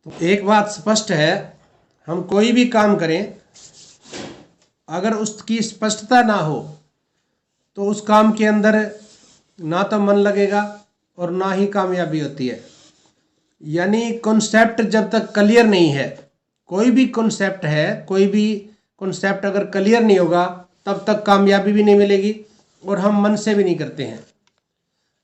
एक बात स्पष्ट है, हम कोई भी काम करें, अगर उसकी स्पष्टता ना हो तो उस काम के अंदर ना तो मन लगेगा और ना ही कामयाबी होती है। यानी कॉन्सेप्ट जब तक क्लियर नहीं है, कोई भी कॉन्सेप्ट है, कोई भी कॉन्सेप्ट अगर क्लियर नहीं होगा तब तक कामयाबी भी नहीं मिलेगी और हम मन से भी नहीं करते हैं।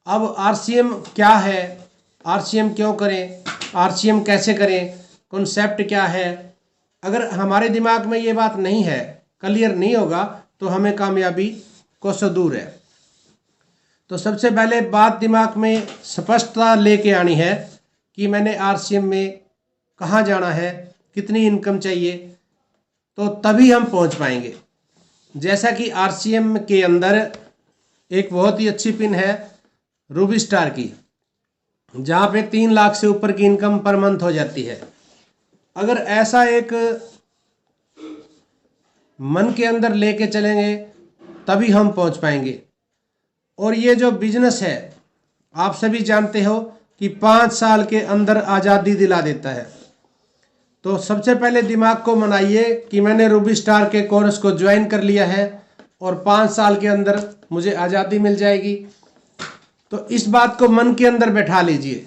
अब आरसीएम क्या है, आरसीएम क्यों करें, आरसीएम कैसे करें, कॉन्सेप्ट क्या है, अगर हमारे दिमाग में ये बात नहीं है, क्लियर नहीं होगा तो हमें कामयाबी कोसों दूर है। तो सबसे पहले बात दिमाग में स्पष्टता लेके आनी है कि मैंने आरसीएम में कहाँ जाना है, कितनी इनकम चाहिए, तो तभी हम पहुंच पाएंगे। जैसा कि आरसीएम के अंदर एक बहुत ही अच्छी पिन है रूबी स्टार की, जहाँ पे 3 लाख से ऊपर की इनकम पर मंथ हो जाती है। अगर ऐसा एक मन के अंदर लेके चलेंगे तभी हम पहुंच पाएंगे। और ये जो बिजनेस है, आप सभी जानते हो कि 5 साल के अंदर आज़ादी दिला देता है। तो सबसे पहले दिमाग को मनाइए कि मैंने रूबी स्टार के कोर्स को ज्वाइन कर लिया है और 5 साल के अंदर मुझे आज़ादी मिल जाएगी। तो इस बात को मन के अंदर बैठा लीजिए।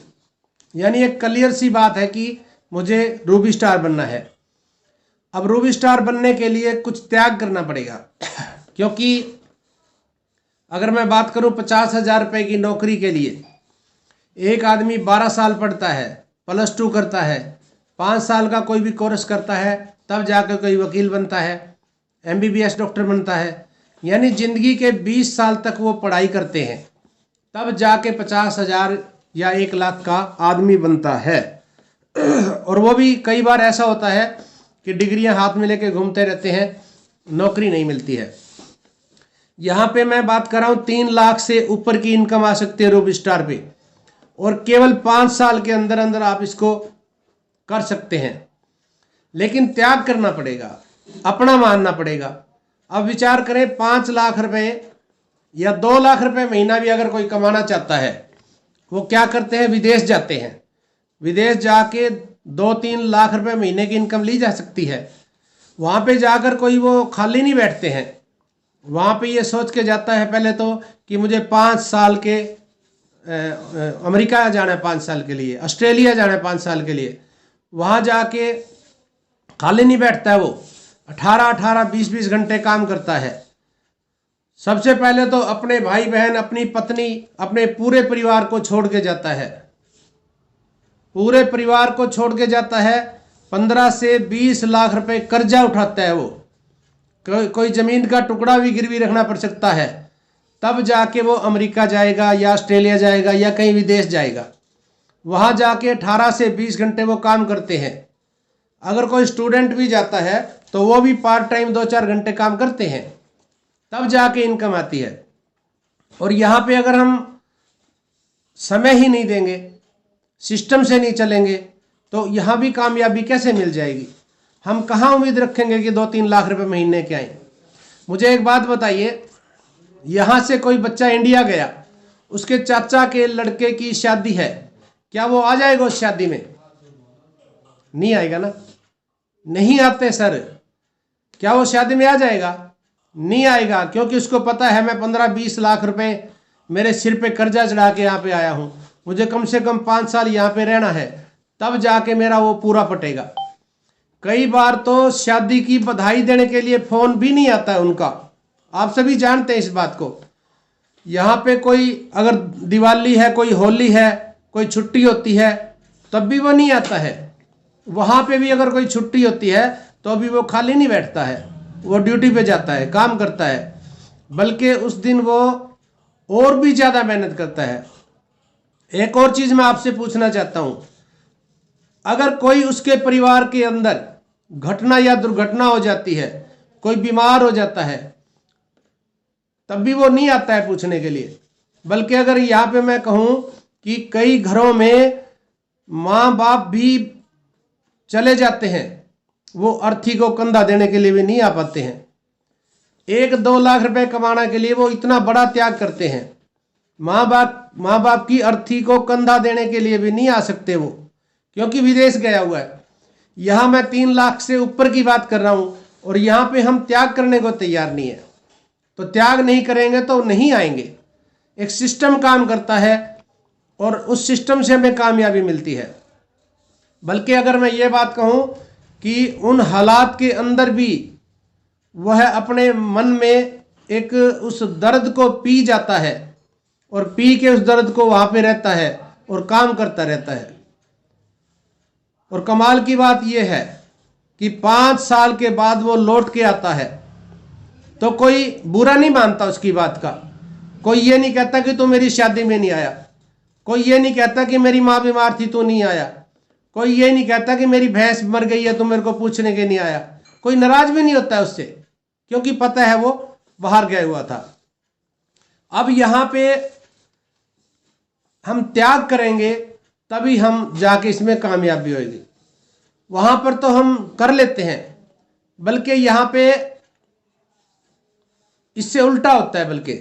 यानी एक क्लियर सी बात है कि मुझे रूबी स्टार बनना है। अब रूबी स्टार बनने के लिए कुछ त्याग करना पड़ेगा, क्योंकि अगर मैं बात करूं 50,000 रुपये की नौकरी के लिए, एक आदमी 12 साल पढ़ता है, +2 करता है, 5 साल का कोई भी कोर्स करता है, तब जाकर कोई वकील बनता है, MBBS डॉक्टर बनता है। यानी ज़िंदगी के 20 साल तक वो पढ़ाई करते हैं, तब जाके 50,000 या 1 लाख का आदमी बनता है। और वो भी कई बार ऐसा होता है कि डिग्रियां हाथ में लेके घूमते रहते हैं, नौकरी नहीं मिलती है। यहाँ पे मैं बात कर रहा हूँ 3 लाख से ऊपर की इनकम आ सकती है रूबी स्टार पे, और केवल 5 साल के अंदर अंदर आप इसको कर सकते हैं। लेकिन त्याग करना पड़ेगा, अपना मानना पड़ेगा। अब विचार करें, 5 लाख रुपए या 2 लाख रुपए महीना भी अगर कोई कमाना चाहता है, वो क्या करते हैं, विदेश जाते हैं। विदेश जाके 2-3 लाख रुपए महीने की इनकम ली जा सकती है। वहाँ पे जाकर कोई वो खाली नहीं बैठते हैं, वहाँ पे ये सोच के जाता है पहले तो कि मुझे 5 साल के अमेरिका जाना है, 5 साल के लिए ऑस्ट्रेलिया जाना है, 5 साल के लिए। वहाँ जाके खाली नहीं बैठता है, वो 18-18, 20-20 घंटे काम करता है। सबसे पहले तो अपने भाई बहन, अपनी पत्नी, अपने पूरे परिवार को छोड़ के जाता है, पूरे परिवार को छोड़ के जाता है। 15 से 20 लाख रुपए कर्जा उठाता है वो, कोई ज़मीन का टुकड़ा भी गिरवी रखना पड़ सकता है, तब जाके वो अमेरिका जाएगा या ऑस्ट्रेलिया जाएगा या कहीं विदेश जाएगा। वहाँ जाके 18 से 20 घंटे वो काम करते हैं। अगर कोई स्टूडेंट भी जाता है तो वो भी पार्ट टाइम 2-4 घंटे काम करते हैं, तब जाके इनकम आती है। और यहाँ पे अगर हम समय ही नहीं देंगे, सिस्टम से नहीं चलेंगे, तो यहाँ भी कामयाबी कैसे मिल जाएगी। हम कहाँ उम्मीद रखेंगे कि 2-3 लाख रुपए महीने के आए। मुझे एक बात बताइए, यहाँ से कोई बच्चा इंडिया गया, उसके चाचा के लड़के की शादी है, क्या वो आ जाएगा उस शादी में? नहीं आएगा ना, नहीं आते सर। क्या वो शादी में आ जाएगा? नहीं आएगा, क्योंकि उसको पता है मैं 15-20 लाख रुपए मेरे सिर पे कर्जा चढ़ा के यहाँ पे आया हूँ, मुझे कम से कम 5 साल यहाँ पे रहना है, तब जाके मेरा वो पूरा पटेगा। कई बार तो शादी की बधाई देने के लिए फ़ोन भी नहीं आता है उनका, आप सभी जानते हैं इस बात को। यहाँ पे कोई अगर दिवाली है, कोई होली है, कोई छुट्टी होती है, तब भी वो नहीं आता है। वहाँ पे भी अगर कोई छुट्टी होती है तो भी वो खाली नहीं बैठता है, वो ड्यूटी पे जाता है, काम करता है, बल्कि उस दिन वो और भी ज़्यादा मेहनत करता है। एक और चीज़ मैं आपसे पूछना चाहता हूँ, अगर कोई उसके परिवार के अंदर घटना या दुर्घटना हो जाती है, कोई बीमार हो जाता है, तब भी वो नहीं आता है पूछने के लिए। बल्कि अगर यहाँ पे मैं कहूँ कि कई घरों में माँ बाप भी चले जाते हैं, वो अर्थी को कंधा देने के लिए भी नहीं आ पाते हैं। 1-2 लाख रुपए कमाने के लिए वो इतना बड़ा त्याग करते हैं, माँ बाप की अर्थी को कंधा देने के लिए भी नहीं आ सकते वो, क्योंकि विदेश गया हुआ है। यहाँ मैं 3 लाख से ऊपर की बात कर रहा हूँ और यहाँ पे हम त्याग करने को तैयार नहीं है। तो त्याग नहीं करेंगे तो नहीं आएंगे। एक सिस्टम काम करता है और उस सिस्टम से हमें कामयाबी मिलती है। बल्कि अगर मैं ये बात कहूँ कि उन हालात के अंदर भी वह अपने मन में एक उस दर्द को पी जाता है और पी के उस दर्द को वहाँ पे रहता है और काम करता रहता है। और कमाल की बात यह है कि 5 साल के बाद वो लौट के आता है तो कोई बुरा नहीं मानता उसकी बात का। कोई ये नहीं कहता कि तू मेरी शादी में नहीं आया, कोई ये नहीं कहता कि मेरी माँ बीमार थी तू नहीं आया, कोई ये नहीं कहता कि मेरी भैंस मर गई है तू मेरे को पूछने के नहीं आया। कोई नाराज भी नहीं होता है उससे, क्योंकि पता है वो बाहर गया हुआ था। अब यहाँ पे हम त्याग करेंगे तभी हम जाके इसमें कामयाबी होगी। वहां पर तो हम कर लेते हैं, बल्कि यहाँ पे इससे उल्टा होता है। बल्कि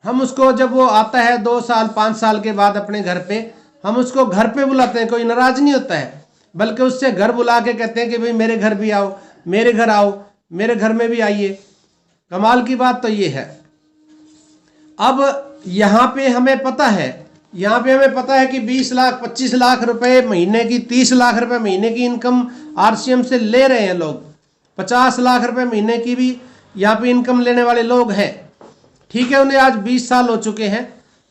हम उसको जब वो आता है 2 साल 5 साल के बाद अपने घर पे, हम उसको घर पे बुलाते हैं। कोई नाराज नहीं होता है, बल्कि उससे घर बुला के कहते हैं कि भाई मेरे घर भी आओ, मेरे घर आओ, मेरे घर में भी आइए। कमाल की बात तो ये है। अब यहाँ पे हमें पता है कि 20 लाख 25 लाख रुपए महीने की, 30 लाख रुपए महीने की इनकम आरसीएम से ले रहे हैं लोग। 50 लाख रुपए महीने की भी यहाँ पे इनकम लेने वाले लोग हैं। ठीक है, उन्हें आज 20 साल हो चुके हैं,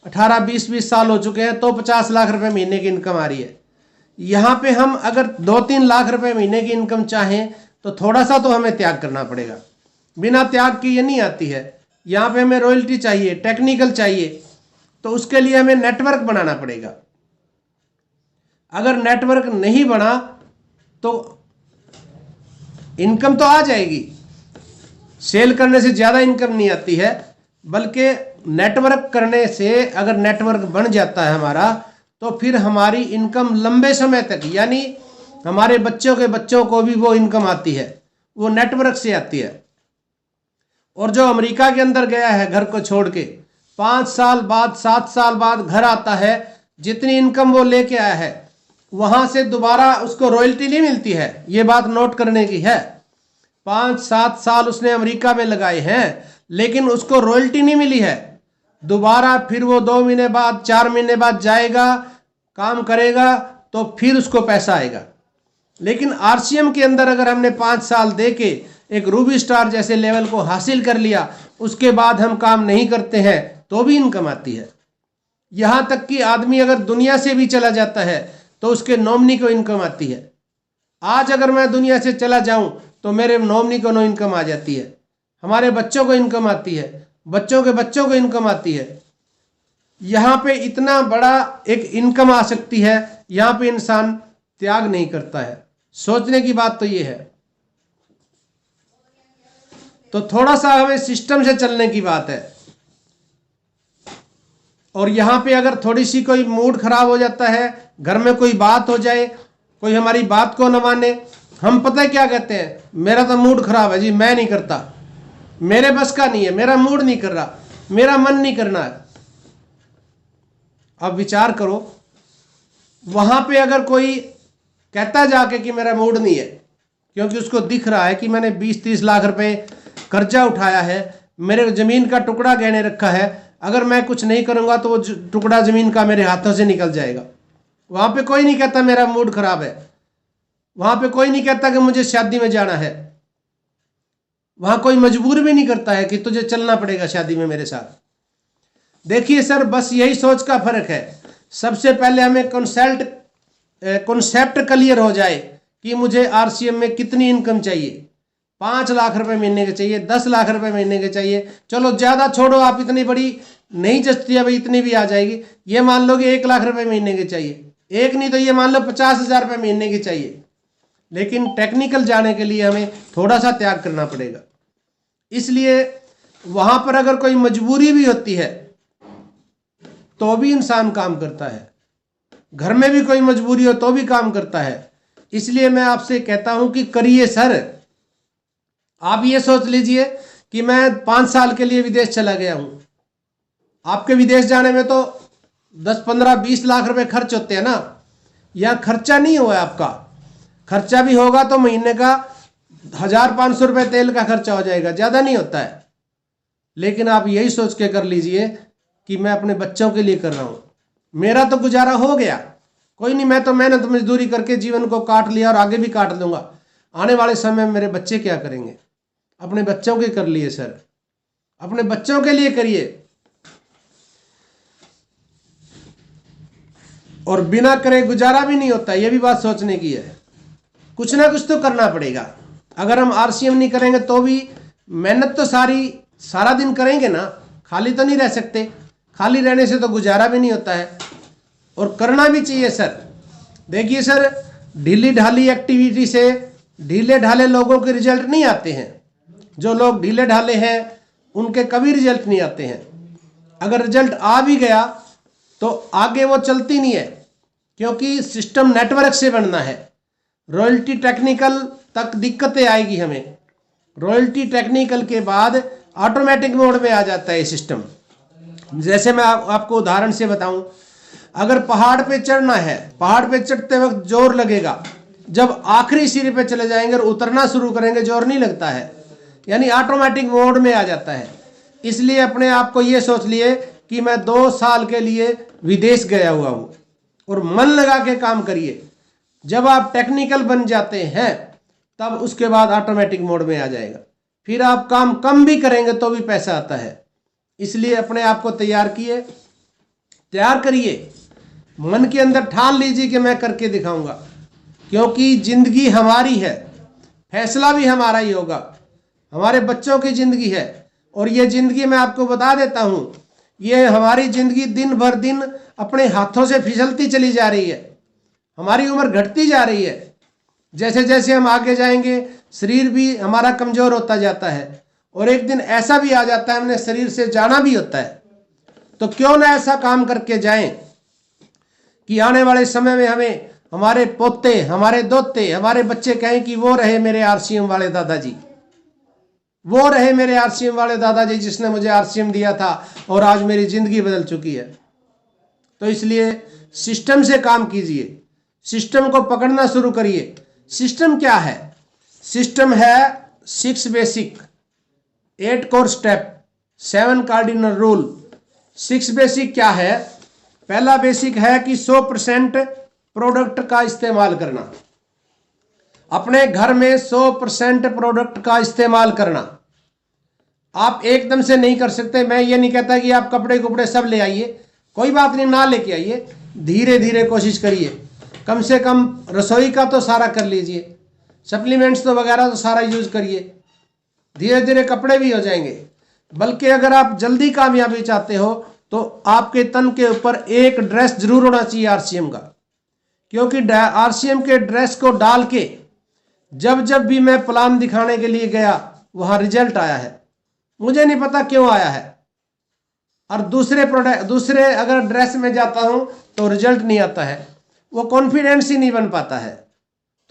18-20 साल हो चुके हैं, तो 50 लाख रुपए महीने की इनकम आ रही है। यहाँ पे हम अगर 2-3 लाख रुपए महीने की इनकम चाहें तो थोड़ा सा तो हमें त्याग करना पड़ेगा। बिना त्याग के ये नहीं आती है। यहाँ पे हमें रॉयल्टी चाहिए, टेक्निकल चाहिए, तो उसके लिए हमें नेटवर्क बनाना पड़ेगा। अगर नेटवर्क नहीं बना तो इनकम तो आ जाएगी, सेल करने से ज़्यादा इनकम नहीं आती है, बल्कि नेटवर्क करने से अगर नेटवर्क बन जाता है हमारा, तो फिर हमारी इनकम लंबे समय तक, यानी हमारे बच्चों के बच्चों को भी वो इनकम आती है, वो नेटवर्क से आती है। और जो अमेरिका के अंदर गया है घर को छोड़ के, 5 साल बाद 7 साल बाद घर आता है, जितनी इनकम वो लेके आया है वहां से दोबारा उसको रॉयल्टी नहीं मिलती है। ये बात नोट करने की है। 5-7 साल उसने अमेरिका में लगाए हैं, लेकिन उसको रॉयल्टी नहीं मिली है। दोबारा फिर वो 2 महीने बाद 4 महीने बाद जाएगा, काम करेगा, तो फिर उसको पैसा आएगा। लेकिन आरसीएम के अंदर अगर हमने 5 साल दे के एक रूबी स्टार जैसे लेवल को हासिल कर लिया, उसके बाद हम काम नहीं करते हैं तो भी इनकम आती है। यहाँ तक कि आदमी अगर दुनिया से भी चला जाता है तो उसके नॉमिनी को इनकम आती है। आज अगर मैं दुनिया से चला जाऊं तो मेरे नॉमिनी को नो इनकम आ जाती है, हमारे बच्चों को इनकम आती है, बच्चों के बच्चों को इनकम आती है। यहाँ पे इतना बड़ा एक इनकम आ सकती है, यहाँ पे इंसान त्याग नहीं करता है। सोचने की बात तो ये है। तो थोड़ा सा हमें सिस्टम से चलने की बात है। और यहाँ पे अगर थोड़ी सी कोई मूड खराब हो जाता है, घर में कोई बात हो जाए, कोई हमारी बात को न माने, हम पता है क्या कहते हैं, मेरा तो मूड खराब है जी, मैं नहीं करता, मेरे बस का नहीं है, मेरा मूड नहीं कर रहा, मेरा मन नहीं करना है। अब विचार करो, वहां पे अगर कोई कहता जाके कि मेरा मूड नहीं है, क्योंकि उसको दिख रहा है कि मैंने 20-30 लाख रुपए कर्जा उठाया है, मेरे जमीन का टुकड़ा गहने रखा है, अगर मैं कुछ नहीं करूंगा तो वो टुकड़ा जमीन का मेरे हाथों से निकल जाएगा। वहां पे कोई नहीं कहता मेरा मूड खराब है, वहां पे कोई नहीं कहता कि मुझे शादी में जाना है, वहां कोई मजबूर भी नहीं करता है कि तुझे चलना पड़ेगा शादी में मेरे साथ। देखिए सर, बस यही सोच का फर्क है। सबसे पहले हमें कॉन्सेप्ट क्लियर हो जाए कि मुझे आरसीएम में कितनी इनकम चाहिए। 5 लाख रुपए महीने के चाहिए, 10 लाख रुपए महीने के चाहिए, चलो ज्यादा छोड़ो, आप इतनी बड़ी नहीं जचती है भाई, इतनी भी आ जाएगी। ये मान लो कि 1 लाख रुपए महीने के चाहिए, एक नहीं तो ये मान लो 50,000 रुपए महीने के चाहिए। लेकिन टेक्निकल जाने के लिए हमें थोड़ा सा त्याग करना पड़ेगा। इसलिए वहां पर अगर कोई मजबूरी भी होती है तो भी इंसान काम करता है, घर में भी कोई मजबूरी हो तो भी काम करता है। इसलिए मैं आपसे कहता हूं कि करिए सर। आप ये सोच लीजिए कि मैं 5 साल के लिए विदेश चला गया हूं। आपके विदेश जाने में तो 10, 15, 20 लाख रुपए खर्च होते हैं ना। या खर्चा नहीं हुआ है आपका। खर्चा भी होगा तो महीने का 1500 रुपये तेल का खर्चा हो जाएगा, ज़्यादा नहीं होता है। लेकिन आप यही सोच के कर लीजिए कि मैं अपने बच्चों के लिए कर रहा हूँ, मेरा तो गुजारा हो गया, कोई नहीं, मैं तो मेहनत मजदूरी करके जीवन को काट लिया और आगे भी काट लूँगा, आने वाले समय में मेरे बच्चे क्या करेंगे। अपने बच्चों के कर लिए सर, अपने बच्चों के लिए करिए। और बिना करे गुजारा भी नहीं होता, ये भी बात सोचने की है। कुछ ना कुछ तो करना पड़ेगा। अगर हम आरसीएम नहीं करेंगे तो भी मेहनत तो सारा दिन करेंगे ना, खाली तो नहीं रह सकते। खाली रहने से तो गुजारा भी नहीं होता है, और करना भी चाहिए सर। देखिए सर, ढीली ढाली एक्टिविटी से ढीले ढाले लोगों के रिजल्ट नहीं आते हैं। जो लोग ढीले ढाले हैं उनके कभी रिजल्ट नहीं आते हैं। अगर रिजल्ट आ भी गया तो आगे वो चलती नहीं है, क्योंकि सिस्टम नेटवर्क से बनना है। रॉयल्टी टेक्निकल तक दिक्कतें आएगी हमें, रॉयल्टी टेक्निकल के बाद ऑटोमेटिक मोड में आ जाता है सिस्टम। जैसे मैं आपको उदाहरण से बताऊं, अगर पहाड़ पे चढ़ना है, पहाड़ पे चढ़ते वक्त जोर लगेगा, जब आखिरी सीढ़ी पे चले जाएंगे और उतरना शुरू करेंगे जोर नहीं लगता है, यानी ऑटोमेटिक मोड में आ जाता है। इसलिए अपने आप को ये सोच लिए कि मैं 2 साल के लिए विदेश गया हुआ हूं, और मन लगा के काम करिए। जब आप टेक्निकल बन जाते हैं तब उसके बाद ऑटोमेटिक मोड में आ जाएगा, फिर आप काम कम भी करेंगे तो भी पैसा आता है। इसलिए अपने आप को तैयार करिए, मन के अंदर ठान लीजिए कि मैं करके दिखाऊंगा, क्योंकि जिंदगी हमारी है, फैसला भी हमारा ही होगा, हमारे बच्चों की जिंदगी है। और ये जिंदगी मैं आपको बता देता हूं, ये हमारी जिंदगी दिन भर दिन अपने हाथों से फिसलती चली जा रही है, हमारी उम्र घटती जा रही है। जैसे जैसे हम आगे जाएंगे शरीर भी हमारा कमजोर होता जाता है, और एक दिन ऐसा भी आ जाता है हमने शरीर से जाना भी होता है। तो क्यों ना ऐसा काम करके जाएं कि आने वाले समय में हमें हमारे पोते, हमारे दोते, हमारे बच्चे कहें कि वो रहे मेरे आरसीएम वाले दादाजी, वो रहे मेरे आरसीएम वाले दादाजी जिसने मुझे आरसीएम दिया था और आज मेरी जिंदगी बदल चुकी है। तो इसलिए सिस्टम से काम कीजिए, सिस्टम को पकड़ना शुरू करिए। सिस्टम क्या है? सिस्टम है 6 basic, 8 core step, 7 cardinal rule. 6 basic क्या है? पहला बेसिक है कि 100% प्रोडक्ट का इस्तेमाल करना, अपने घर में 100% प्रोडक्ट का इस्तेमाल करना। आप एकदम से नहीं कर सकते। मैं ये नहीं कहता कि आप कपड़े सब ले आइए, कोई बात नहीं, ना लेके आइए, धीरे धीरे कोशिश करिए। कम से कम रसोई का तो सारा कर लीजिए, सप्लीमेंट्स तो वगैरह तो सारा यूज करिए, धीरे धीरे कपड़े भी हो जाएंगे। बल्कि अगर आप जल्दी कामयाबी चाहते हो तो आपके तन के ऊपर एक ड्रेस जरूर होना चाहिए आरसीएम का, क्योंकि आरसीएम के ड्रेस को डाल के जब जब भी मैं प्लान दिखाने के लिए गया वहां रिजल्ट आया है। मुझे नहीं पता क्यों आया है, और दूसरे अगर ड्रेस में जाता हूं तो रिजल्ट नहीं आता है, वो कॉन्फिडेंस ही नहीं बन पाता है।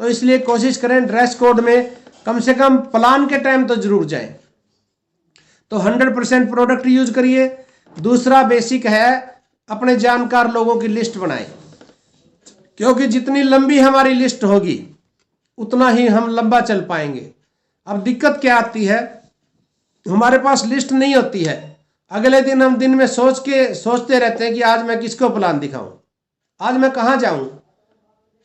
तो इसलिए कोशिश करें ड्रेस कोड में कम से कम प्लान के टाइम तो जरूर जाएं। तो 100% प्रोडक्ट यूज करिए। दूसरा बेसिक है अपने जानकार लोगों की लिस्ट बनाएं, क्योंकि जितनी लंबी हमारी लिस्ट होगी उतना ही हम लंबा चल पाएंगे। अब दिक्कत क्या आती है, हमारे पास लिस्ट नहीं होती है। अगले दिन हम दिन में सोचते रहते हैं कि आज मैं किसको प्लान दिखाऊं, आज मैं कहां जाऊं।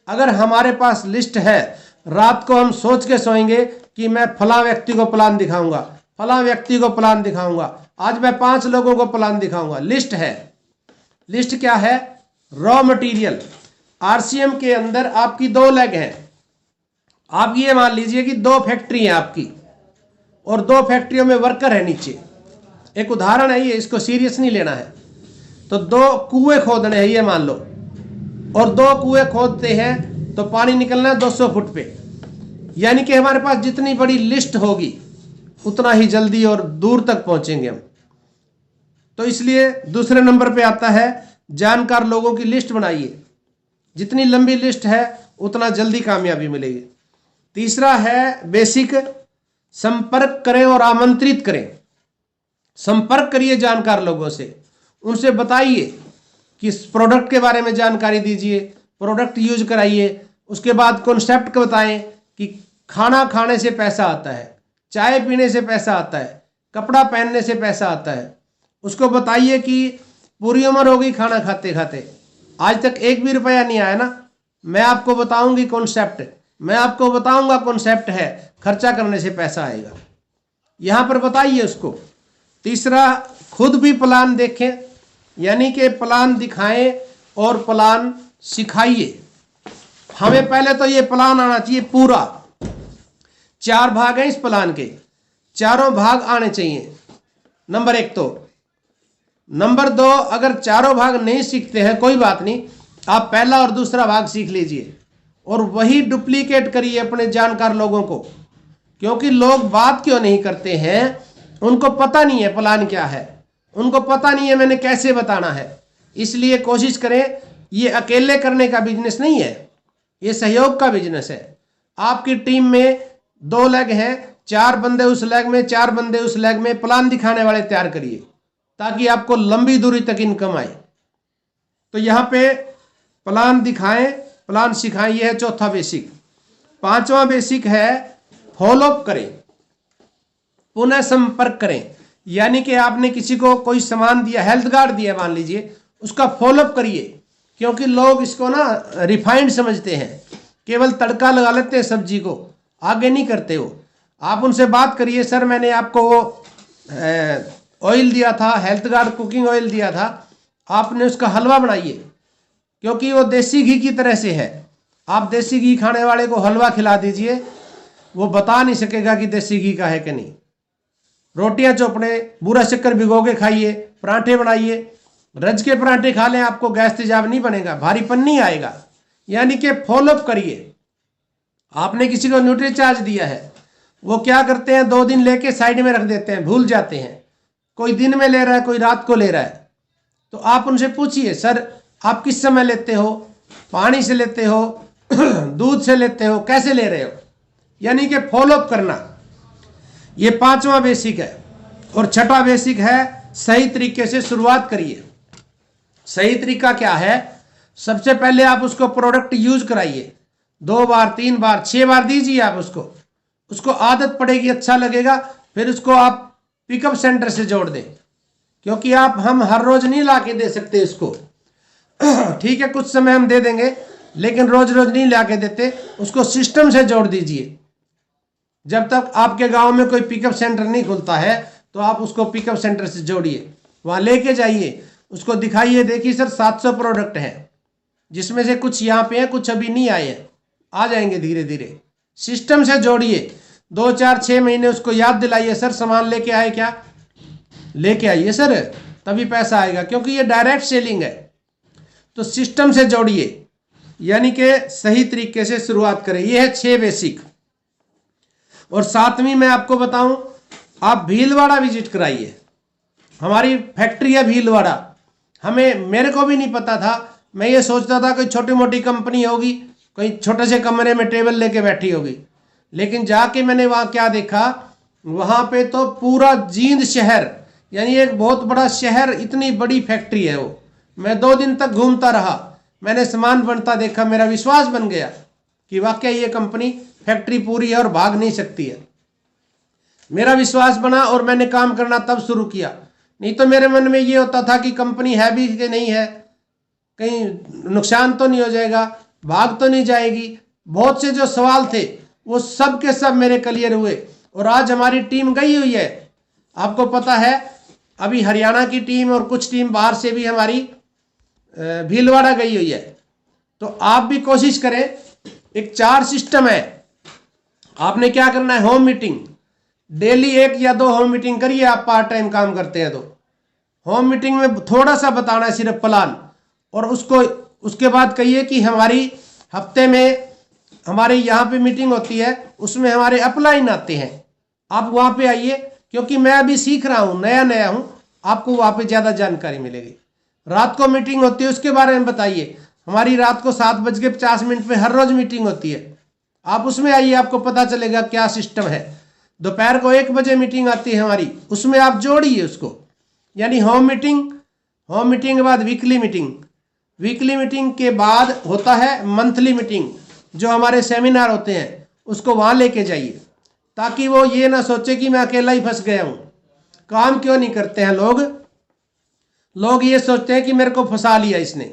अगर हमारे पास लिस्ट है, रात को हम सोच के सोएंगे कि मैं फला व्यक्ति को प्लान दिखाऊंगा, फला व्यक्ति को प्लान दिखाऊंगा, आज मैं 5 लोगों को प्लान दिखाऊंगा। लिस्ट है। लिस्ट क्या है? Raw material. आरसीएम के अंदर आपकी 2 लेग हैं। आप ये मान लीजिए कि 2 फैक्ट्री है आपकी, और 2 फैक्ट्रियों में वर्कर है नीचे। एक उदाहरण है ये, इसको सीरियस नहीं लेना है। तो 2 कुएं खोदने हैं ये मान लो, और 2 कुएं खोदते हैं तो पानी निकलना है 200 फुट पे। यानी कि हमारे पास जितनी बड़ी लिस्ट होगी उतना ही जल्दी और दूर तक पहुंचेंगे हम। तो इसलिए दूसरे नंबर पे आता है जानकार लोगों की लिस्ट बनाइए। जितनी लंबी लिस्ट है उतना जल्दी कामयाबी मिलेगी। तीसरा है बेसिक, संपर्क करें और आमंत्रित करें। संपर्क करिए जानकार लोगों से, उनसे बताइए कि इस प्रोडक्ट के बारे में जानकारी दीजिए, प्रोडक्ट यूज कराइए। उसके बाद कॉन्सेप्ट को बताएं कि खाना खाने से पैसा आता है, चाय पीने से पैसा आता है, कपड़ा पहनने से पैसा आता है। उसको बताइए कि पूरी उम्र हो गई खाना खाते खाते, आज तक एक भी रुपया नहीं आया ना, मैं आपको बताऊंगी कॉन्सेप्ट, मैं आपको बताऊंगा कॉन्सेप्ट है, खर्चा करने से पैसा आएगा, यहाँ पर बताइए उसको। तीसरा, खुद भी प्लान देखें, यानी कि प्लान दिखाएं और प्लान सिखाइए। हमें पहले तो ये प्लान आना चाहिए पूरा। 4 भाग हैं इस प्लान के, चारों भाग आने चाहिए, नंबर 1 तो। नंबर 2, अगर चारों भाग नहीं सीखते हैं कोई बात नहीं, आप पहला और दूसरा भाग सीख लीजिए और वही डुप्लीकेट करिए अपने जानकार लोगों को। क्योंकि लोग बात क्यों नहीं करते हैं, उनको पता नहीं है प्लान क्या है, उनको पता नहीं है मैंने कैसे बताना है। इसलिए कोशिश करें, ये अकेले करने का बिजनेस नहीं है, ये सहयोग का बिजनेस है। आपकी टीम में 2 लेग हैं, 4 बंदे उस लेग में, 4 बंदे उस लेग में, प्लान दिखाने वाले तैयार करिए ताकि आपको लंबी दूरी तक इनकम आए। तो यहाँ पे प्लान दिखाएं, प्लान सिखाएं, यह है चौथा बेसिक। 5वां बेसिक है फॉलोअप करें, पुनः संपर्क करें। यानी कि आपने किसी को कोई सामान दिया, हेल्थ कार्ड दिया मान लीजिए, उसका फॉलोअप करिए। क्योंकि लोग इसको ना रिफाइंड समझते हैं, केवल तड़का लगा लेते हैं सब्जी को, आगे नहीं करते हो। आप उनसे बात करिए, सर मैंने आपको ऑयल दिया था, हेल्थ कार्ड कुकिंग ऑयल दिया था, आपने उसका हलवा बनाइए, क्योंकि वो देसी घी की तरह से है। आप देसी घी खाने वाले को हलवा खिला दीजिए, वो बता नहीं सकेगा कि देसी घी का है कि नहीं। रोटियां चोपड़े, बूरा शक्कर भिगो के खाइए, पराठे बनाइए, रज के पराठे खा लें, आपको गैस तेजाब नहीं बनेगा, भारीपन नहीं आएगा। यानी कि फॉलोअप करिए। आपने किसी को न्यूट्रीचार्ज दिया है, वो क्या करते हैं, 2 दिन लेके साइड में रख देते हैं, भूल जाते हैं। कोई दिन में ले रहा है, कोई रात को ले रहा है। तो आप उनसे पूछिए, सर आप किस समय लेते हो, पानी से लेते हो, दूध से लेते हो, कैसे ले रहे हो। यानी कि फॉलोअप करना, ये 5वां बेसिक है। और 6वां बेसिक है सही तरीके से शुरुआत करिए। सही तरीका क्या है, सबसे पहले आप उसको प्रोडक्ट यूज कराइए, 2 बार 3 बार 6 बार दीजिए आप उसको आदत पड़ेगी, अच्छा लगेगा। फिर उसको आप पिकअप सेंटर से जोड़ दें, क्योंकि हम हर रोज नहीं ला के दे सकते इसको। ठीक है, कुछ समय हम दे देंगे, लेकिन रोज रोज नहीं ला के देते। उसको सिस्टम से जोड़ दीजिए। जब तक आपके गांव में कोई पिकअप सेंटर नहीं खुलता है, तो आप उसको पिकअप सेंटर से जोड़िए, वहां लेके जाइए, उसको दिखाइए, देखिए सर 700 प्रोडक्ट हैं, जिसमें से कुछ यहाँ पे हैं, कुछ अभी नहीं आए हैं, आ जाएंगे धीरे धीरे। सिस्टम से जोड़िए, 2 4 6 महीने उसको याद दिलाइए, सर सामान लेके आए क्या, लेके आइए सर, तभी पैसा आएगा, क्योंकि ये डायरेक्ट सेलिंग है। तो सिस्टम से जोड़िए, यानी कि सही तरीके से शुरुआत करें। ये है 6 बेसिक। और 7वीं मैं आपको बताऊं, आप भीलवाड़ा विजिट कराइए। हमारी फैक्ट्री है भीलवाड़ा। मेरे को भी नहीं पता था, मैं ये सोचता था कोई छोटी मोटी कंपनी होगी, कोई छोटे से कमरे में टेबल लेके बैठी होगी। लेकिन जाके मैंने वहाँ क्या देखा, वहाँ पे तो पूरा जींद शहर, यानी एक बहुत बड़ा शहर, इतनी बड़ी फैक्ट्री है वो। मैं 2 दिन तक घूमता रहा, मैंने सामान बनता देखा, मेरा विश्वास बन गया कि वाकई ये कंपनी फैक्ट्री पूरी है और भाग नहीं सकती है। मेरा विश्वास बना और मैंने काम करना तब शुरू किया। नहीं तो मेरे मन में ये होता था कि कंपनी है भी कि नहीं है, कहीं नुकसान तो नहीं हो जाएगा, भाग तो नहीं जाएगी। बहुत से जो सवाल थे वो सब के सब मेरे क्लियर हुए। और आज हमारी टीम गई हुई है, आपको पता है, अभी हरियाणा की टीम और कुछ टीम बाहर से भी हमारी भीलवाड़ा गई हुई है। तो आप भी कोशिश करें। एक 4 सिस्टम है। आपने क्या करना है, होम मीटिंग डेली 1 या 2 होम मीटिंग करिए। आप पार्ट टाइम काम करते हैं तो होम मीटिंग में थोड़ा सा बताना है सिर्फ प्लान, और उसके बाद कहिए कि हमारी हफ्ते में हमारे यहाँ पे मीटिंग होती है, उसमें हमारे अपलाइन आते हैं, आप वहाँ पे आइए, क्योंकि मैं अभी सीख रहा हूँ, नया हूँ, आपको वहाँ पे ज़्यादा जानकारी मिलेगी। रात को मीटिंग होती है, उसके बारे में बताइए। हमारी रात को 7:50 पे हर रोज मीटिंग होती है, आप उसमें आइए, आपको पता चलेगा क्या सिस्टम है। दोपहर को 1 बजे मीटिंग आती है हमारी, उसमें आप जोड़िए उसको। यानी होम मीटिंग के बाद वीकली मीटिंग, वीकली मीटिंग के बाद होता है मंथली मीटिंग, जो हमारे सेमिनार होते हैं उसको वहाँ लेके जाइए, ताकि वो ये ना सोचे कि मैं अकेला ही फंस गया हूँ। काम क्यों नहीं करते हैं लोग ये सोचते हैं कि मेरे को फंसा लिया इसने,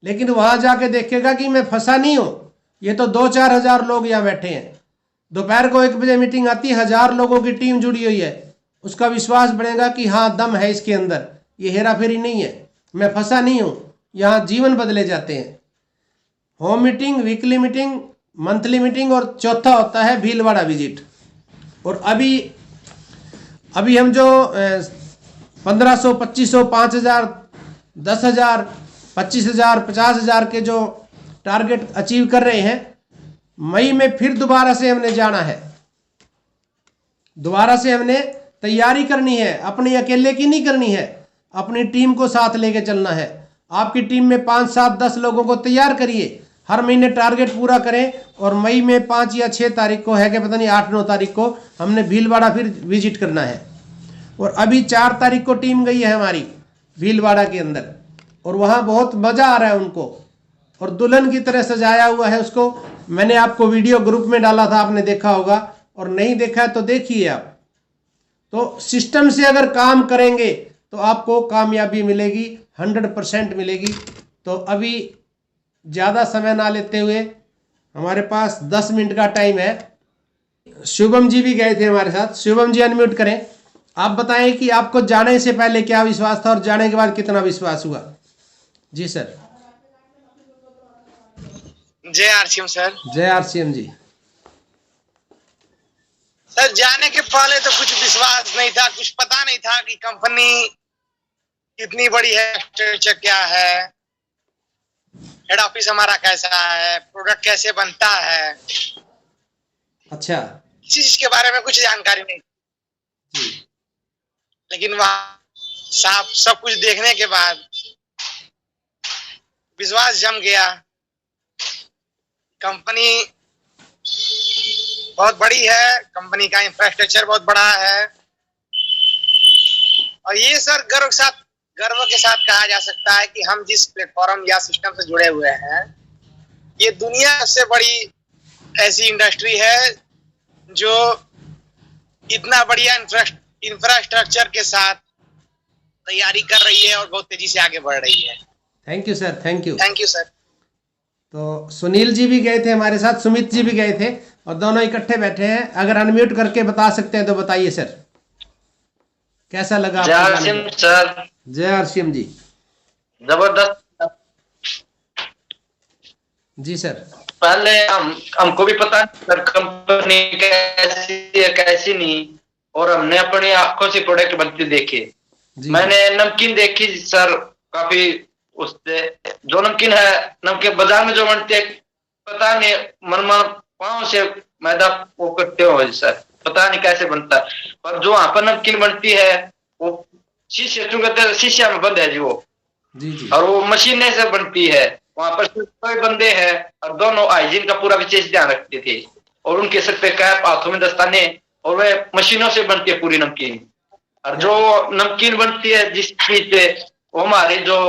लेकिन वहाँ जाके देखेगा कि मैं फंसा नहीं हूँ। ये तो 2-4 हज़ार लोग यहाँ बैठे हैं, दोपहर को 1 बजे मीटिंग आती है, 1000 लोगों की टीम जुड़ी हुई है। उसका विश्वास बढ़ेगा कि हाँ दम है इसके अंदर, ये हेरा फेरी नहीं है, मैं फंसा नहीं हूँ। यहाँ जीवन बदले जाते हैं। Home meeting, weekly meeting, monthly meeting, और चौथा होता है भीलवाड़ा विजिट। और अभी हम जो 1500, 2500, 5000, 10,000, 25,000, 50,000 के जो टारगेट अचीव कर रहे हैं, मई में फिर दोबारा से हमने जाना है। दोबारा से हमने तैयारी करनी है, अपने अकेले की नहीं करनी है, अपनी टीम को साथ लेके चलना है। आपकी टीम में 5, 7, 10 लोगों को तैयार करिए, हर महीने टारगेट पूरा करें। और मई में 5 या 6 तारीख को है कि पता नहीं 8-9 तारीख को हमने भीलवाड़ा फिर विजिट करना है। और अभी 4 तारीख को टीम गई है हमारी भीलवाड़ा के अंदर, और वहाँ बहुत मज़ा आ रहा है उनको, और दुल्हन की तरह सजाया हुआ है उसको। मैंने आपको वीडियो ग्रुप में डाला था, आपने देखा होगा, और नहीं देखा है तो देखिए आप। तो सिस्टम से अगर काम करेंगे तो आपको कामयाबी मिलेगी, 100% मिलेगी। तो अभी ज़्यादा समय ना लेते हुए, हमारे पास 10 मिनट का टाइम है। शुभम जी भी गए थे हमारे साथ। शुभम जी अनम्यूट करें, आप बताएं कि आपको जाने से पहले क्या विश्वास था और जाने के बाद कितना विश्वास हुआ। जी सर। जय आरसीएम सर। जय आरसीएम जी। सर जाने के पहले तो कुछ विश्वास नहीं था, कुछ पता नहीं था कि कंपनी कितनी बड़ी है, स्ट्रक्चर क्या है, हेड ऑफिस हमारा कैसा है, प्रोडक्ट कैसे बनता है। अच्छा। किसी चीज के बारे में कुछ जानकारी नहीं, लेकिन वहाँ साफ सब कुछ देखने के बाद विश्वास जम गया। कंपनी बहुत बड़ी है, कंपनी का इंफ्रास्ट्रक्चर बहुत बड़ा है, और ये सर गर्व के साथ कहा जा सकता है कि हम जिस प्लेटफॉर्म या सिस्टम से जुड़े हुए हैं, ये दुनिया सबसे बड़ी ऐसी इंडस्ट्री है जो इतना बढ़िया इंफ्रास्ट्रक्चर के साथ तैयारी कर रही है और बहुत तेजी से आगे बढ़ रही है। Thank you sir, thank you. Thank you sir. तो सुनील जी भी गए थे हमारे साथ, सुमित जी भी गए थे, और दोनों इकट्ठे बैठे हैं। अगर अनम्यूट करके बता सकते हैं तो बताइए सर, कैसा लगा? जय आरसीएम सर। जय आरसीएम जी। जबरदस्त। जी सर। पहले हमको भी पता नहीं सर कंपनी कैसी है कैसी नहीं, और हमने अपनी आंखों से प्रोडक्ट बनते देखे। मैंने नमकीन देखी सर, काफी उससे जो नमकीन है, नमकीन बाजार में जो बनते पता नहीं मन पाँव से मैदा वो करते हो सर, पता नहीं कैसे बनता है। पर जो वहां पर नमकीन बनती है वो शीशे शीशा में बंद है जी वो जी। और वो मशीनें से बनती है। वहां पर कोई बंदे हैं और दोनों हाइजीन का पूरा विशेष ध्यान रखते थे, और उनके सर पे कैप, हाथों में दस्ताने, और वे मशीनों से बनती है पूरी नमकीन। और जो नमकीन बनती है जिस चीज से, वो हमारे जो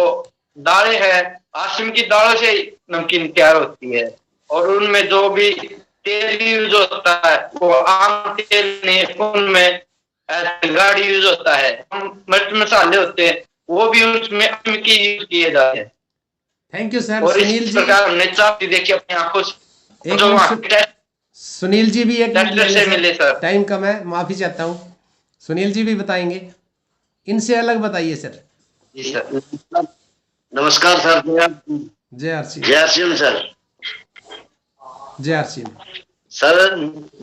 दालें हैं, आसिम की दालों से नमकीन तैयार होती है। और उनमें जो भी तेल यूज होता है वो आम तेल नहीं, उनमें गाड़ी यूज होता है, मिर्च मसाले होते हैं वो भी उसमें की यूज किए जाते हैं। Thank you sir. और सुनील इस जी, प्रकार हमने चाबी देखी अपनी आंखों से। सुनील जी भी एक मिले सर, टाइम कम है, माफी चाहता हूँ। सुनील जी भी बताएंगे, इनसे अलग बताइए सर। जी सर। नमस्कार सर। जय आरसीएम। जय आरसीएम सर। जय आरसीएम सर।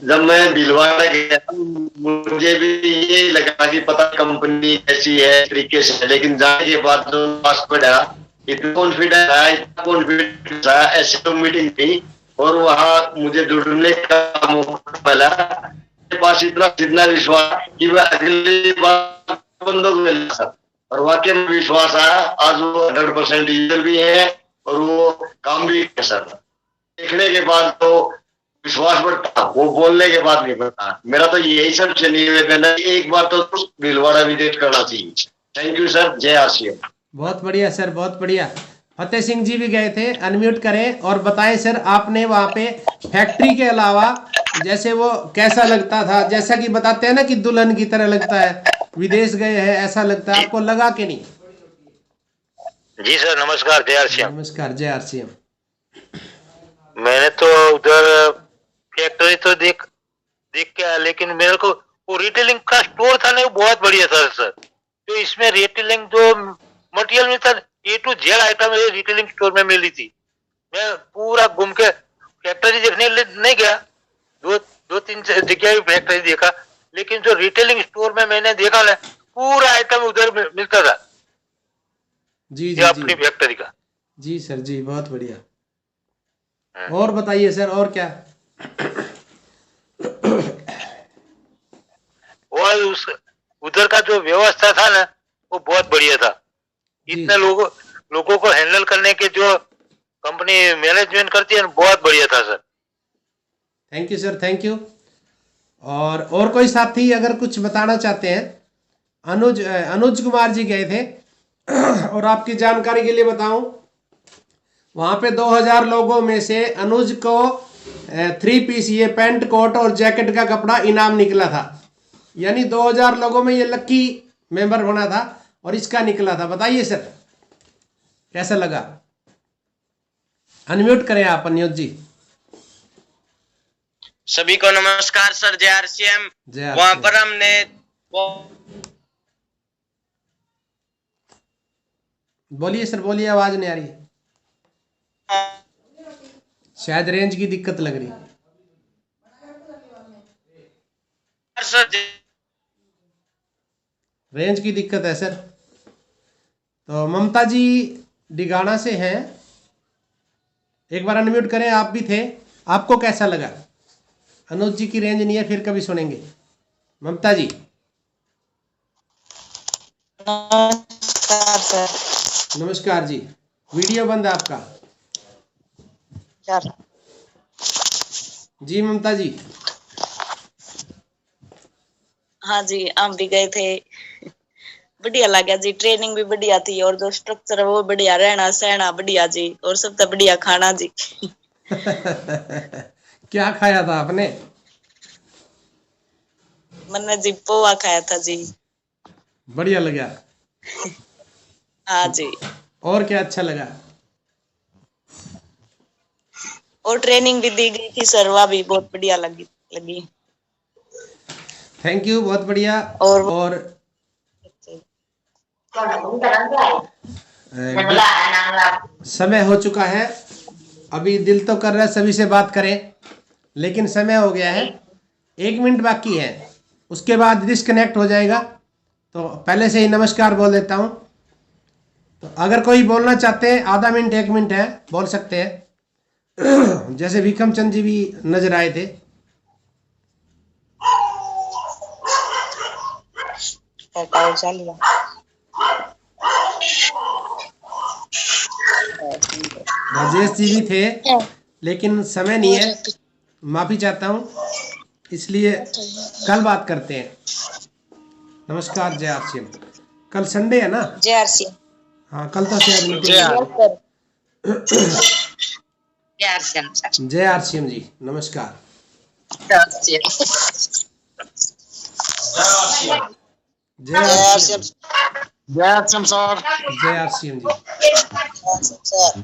जब मैं भीलवाड़ा गया मुझे भी ये लगा कि पता कंपनी कैसी है तरीके से, लेकिन जाने के बाद जो पास पड़ा इतना कॉन्फिडेंस था, ऐसे तो मीटिंग थी और वहाँ मुझे जुड़ने का मौका मिला। मेरे पास इतना विश्वास कि मैं अगली बार बंदों को मिला सर, और वाकई में विश्वास आया। आज वो 100% यूजर भी है और वो काम भी है सर। देखने के बाद तो विश्वास बढ़ता, वो बोलने के बाद नहीं बढ़ता। मेरा तो यही सबसे निवेदन है, एक बार तो भीलवाड़ा विजिट करना चाहिए। Thank you sir. जय आरसीएम। बहुत बढ़िया सर, बहुत बढ़िया। फतेह सिंह जी भी गए थे, अनम्यूट करें और बताएं सर आपने वहाँ पे फैक्ट्री के अलावा जैसे वो कैसा लगता था, जैसा कि बताते हैं ना कि दुल्हन की तरह लगता है, विदेश गए हैं ऐसा लगता है, आपको लगा कि नहीं? जी सर नमस्कार, जय आरसीएम। नमस्कार, जय आरसीएम। मैंने तो उधर फैक्ट्री तो देख के आया, लेकिन मेरे को वो रिटेलिंग का स्टोर था ना, वो बहुत बढ़िया था सर। तो इसमें रिटेलिंग जो मटेरियल मिलता A to Z item retailing store में मिली थी। मैं पूरा घूम के फैक्ट्री देखने नहीं गया, दो तीन जगह फैक्ट्री देखा, लेकिन जो रिटेलिंग स्टोर में मैंने देखा ना, पूरा आइटम उधर मिलता था। जी जी अपनी फैक्ट्री का। जी सर जी, बहुत बढ़िया। और बताइए सर, और क्या? और उस उधर का जो व्यवस्था था ना, वो बहुत बढ़िया था। इतने लोगों को हैंडल करने के जो कंपनी मैनेजमेंट करती है, बहुत बढ़िया था sir. Thank you sir, thank you. और कोई साथी अगर कुछ बताना चाहते हैं? अनुज कुमार जी गए थे और आपकी जानकारी के लिए बताऊं, वहां पे 2000 लोगों में से अनुज को 3 पीस ये पैंट कोट और जैकेट का कपड़ा इनाम निकला था। यानी 2000 लोगों में ये लकी मेंबर बना था और इसका निकला था। बताइए सर कैसा लगा? अनम्यूट करें आप अनुज जी। सभी को नमस्कार सर, जय आरसीएम। वहां पर हमने बोलिए सर, बोलिए, आवाज नहीं आ रही, शायद रेंज की दिक्कत लग रही है सर। रेंज की दिक्कत है सर। तो ममता जी डिगाना से हैं, एक बार अनम्यूट करें। आप भी थे, आपको कैसा लगा? अनुज जी की रेंज नहीं है, फिर कभी सुनेंगे। ममता जी नमस्कार सर। नमस्कार जी। वीडियो बंद है आपका जी। ममता जी हाँ जी, हम भी गए थे, बढ़िया लगा जी। ट्रेनिंग भी बढ़िया थी और जो स्ट्रक्चर है वो बढ़िया, रहना सहना बढ़िया जी, और सबसे बढ़िया खाना जी। क्या खाया था आपने? मैंने जी पोहा खाया था जी। बढ़िया लगा? हाँ जी। और क्या अच्छा लगा? और ट्रेनिंग भी दी गई थी सर, वह भी बहुत बढ़िया लगी। थैंक यू, बहुत बढ़िया। और समय हो चुका है, अभी दिल तो कर रहा है सभी से बात करें, लेकिन समय हो गया है, 1 मिनट बाकी है, उसके बाद डिस्कनेक्ट हो जाएगा। तो पहले से ही नमस्कार बोल देता हूं। तो अगर कोई बोलना चाहते हैं, आधा मिनट 1 मिनट है, बोल सकते हैं। जैसे विक्रम चंद जी भी नजर आए थे। राजेश जी भी थे, लेकिन समय नहीं है, माफी चाहता हूं, इसलिए कल बात करते हैं। नमस्कार, जय आरसीएम। कल संडे है ना? जय आरसीएम। हाँ, कल तो शायद मीटिंग। जय आरसीएम जी, नमस्कार। जय आरसीएम, जय आरसीएम सर। जय आरसीएम जी। सर